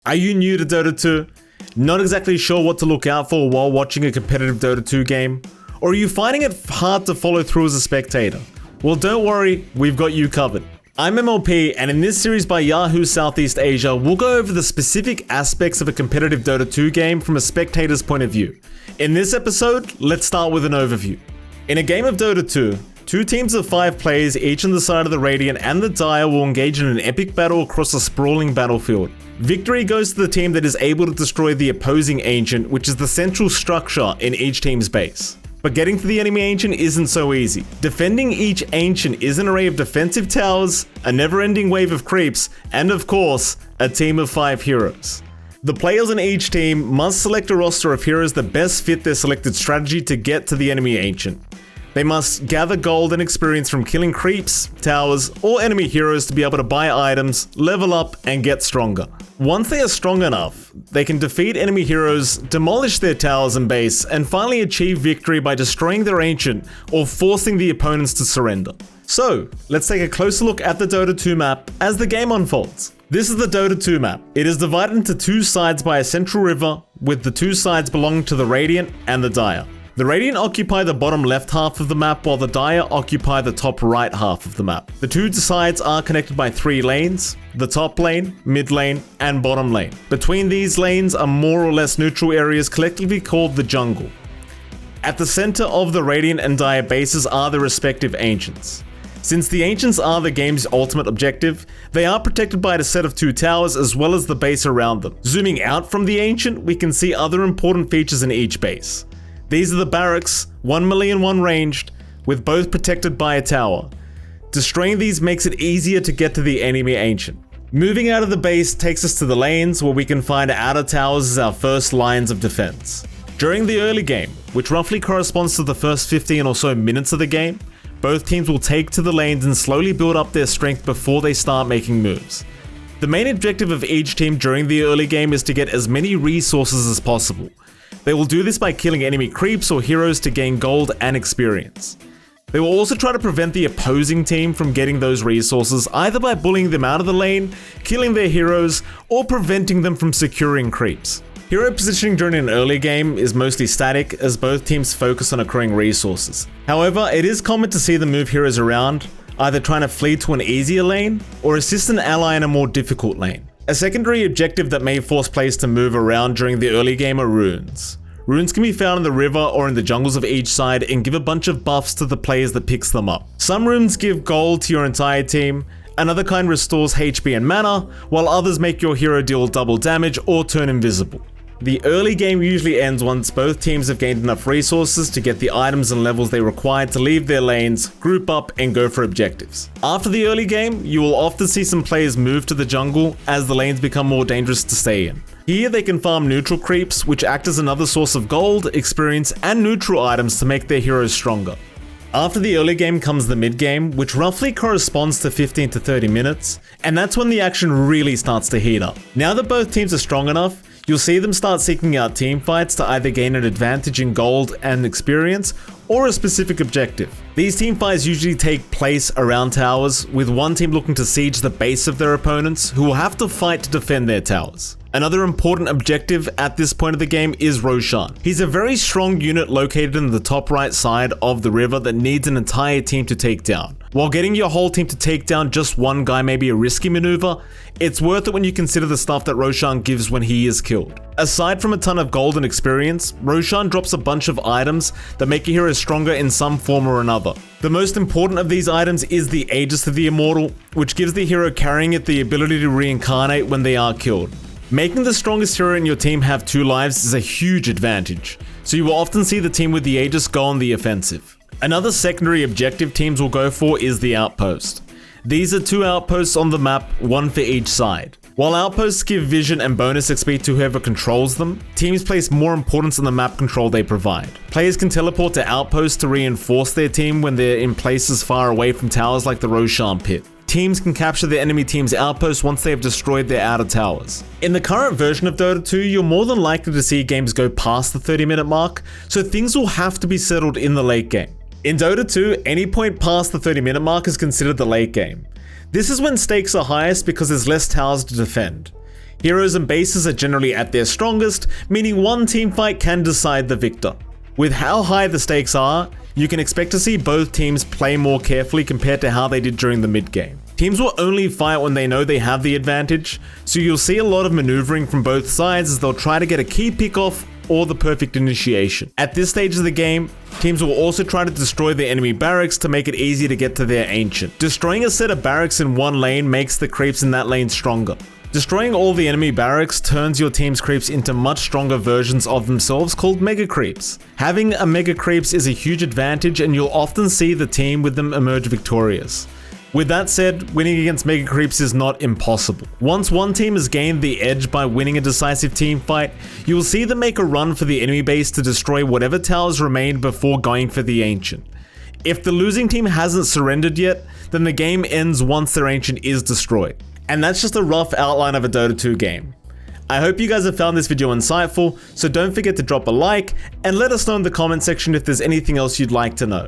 Are you new to Dota 2? Not exactly sure what to look out for while watching a competitive Dota 2 game? Or are you finding it hard to follow through as a spectator? Well, don't worry, we've got you covered. I'm MLP, and in this series by Yahoo Southeast Asia, we'll go over the specific aspects of a competitive Dota 2 game from a spectator's point of view. In this episode, let's start with an overview. In a game of Dota 2, two teams of 5 players, each on the side of the Radiant and the Dire, will engage in an epic battle across a sprawling battlefield. Victory goes to the team that is able to destroy the opposing Ancient, which is the central structure in each team's base. But getting to the enemy Ancient isn't so easy. Defending each Ancient is an array of defensive towers, a never-ending wave of creeps, and of course, a team of 5 heroes. The players in each team must select a roster of heroes that best fit their selected strategy to get to the enemy Ancient. They must gather gold and experience from killing creeps, towers, or enemy heroes to be able to buy items, level up, and get stronger. Once they are strong enough, they can defeat enemy heroes, demolish their towers and base, and finally achieve victory by destroying their Ancient or forcing the opponents to surrender. So, let's take a closer look at the Dota 2 map as the game unfolds. This is the Dota 2 map. It is divided into 2 sides by a central river, with the 2 sides belonging to the Radiant and the Dire. The Radiant occupy the bottom left half of the map, while the Dire occupy the top right half of the map. The 2 sides are connected by 3 lanes: the top lane, mid lane, and bottom lane. Between these lanes are more or less neutral areas collectively called the jungle. At the center of the Radiant and Dire bases are their respective Ancients. Since the Ancients are the game's ultimate objective, they are protected by a set of 2 towers as well as the base around them. Zooming out from the Ancient, we can see other important features in each base. These are the barracks, 1,000,001 ranged, with both protected by a tower. Destroying these makes it easier to get to the enemy Ancient. Moving out of the base takes us to the lanes, where we can find outer towers as our first lines of defense. During the early game, which roughly corresponds to the first 15 or so minutes of the game, both teams will take to the lanes and slowly build up their strength before they start making moves. The main objective of each team during the early game is to get as many resources as possible. They will do this by killing enemy creeps or heroes to gain gold and experience. They will also try to prevent the opposing team from getting those resources, either by bullying them out of the lane, killing their heroes, or preventing them from securing creeps. Hero positioning during an early game is mostly static, as both teams focus on accruing resources. However, it is common to see them move heroes around, either trying to flee to an easier lane, or assist an ally in a more difficult lane. A secondary objective that may force players to move around during the early game are runes. Runes can be found in the river or in the jungles of each side and give a bunch of buffs to the players that picks them up. Some runes give gold to your entire team, another kind restores HP and mana, while others make your hero deal double damage or turn invisible. The early game usually ends once both teams have gained enough resources to get the items and levels they require to leave their lanes, group up, and go for objectives. After the early game, you will often see some players move to the jungle as the lanes become more dangerous to stay in. Here they can farm neutral creeps, which act as another source of gold, experience, and neutral items to make their heroes stronger. After the early game comes the mid game, which roughly corresponds to 15 to 30 minutes, and that's when the action really starts to heat up. Now that both teams are strong enough, you'll see them start seeking out team fights to either gain an advantage in gold and experience, or a specific objective. These team fights usually take place around towers, with one team looking to siege the base of their opponents, who will have to fight to defend their towers. Another important objective at this point of the game is Roshan. He's a very strong unit located in the top right side of the river that needs an entire team to take down. While getting your whole team to take down just one guy may be a risky maneuver, it's worth it when you consider the stuff that Roshan gives when he is killed. Aside from a ton of gold and experience, Roshan drops a bunch of items that make a hero stronger in some form or another. The most important of these items is the Aegis of the Immortal, which gives the hero carrying it the ability to reincarnate when they are killed. Making the strongest hero in your team have 2 lives is a huge advantage, so you will often see the team with the Aegis go on the offensive. Another secondary objective teams will go for is the Outpost. These are 2 outposts on the map, one for each side. While outposts give vision and bonus XP to whoever controls them, teams place more importance on the map control they provide. Players can teleport to outposts to reinforce their team when they're in places far away from towers like the Roshan pit. Teams can capture the enemy team's outpost once they have destroyed their outer towers. In the current version of Dota 2, you're more than likely to see games go past the 30-minute mark, so things will have to be settled in the late game. In Dota 2, any point past the 30-minute mark is considered the late game. This is when stakes are highest because there's less towers to defend. Heroes and bases are generally at their strongest, meaning one team fight can decide the victor. With how high the stakes are, you can expect to see both teams play more carefully compared to how they did during the mid-game. Teams will only fight when they know they have the advantage, so you'll see a lot of maneuvering from both sides as they'll try to get a key pick-off or the perfect initiation. At this stage of the game, teams will also try to destroy the enemy barracks to make it easy to get to their ancient. Destroying a set of barracks in one lane makes the creeps in that lane stronger. Destroying all the enemy barracks turns your team's creeps into much stronger versions of themselves called mega creeps. Having a mega creeps is a huge advantage, and you'll often see the team with them emerge victorious. With that said, winning against mega creeps is not impossible. Once one team has gained the edge by winning a decisive team fight, you will see them make a run for the enemy base to destroy whatever towers remain before going for the ancient. If the losing team hasn't surrendered yet, then the game ends once their ancient is destroyed. And that's just a rough outline of a Dota 2 game. I hope you guys have found this video insightful, so don't forget to drop a like and let us know in the comment section if there's anything else you'd like to know.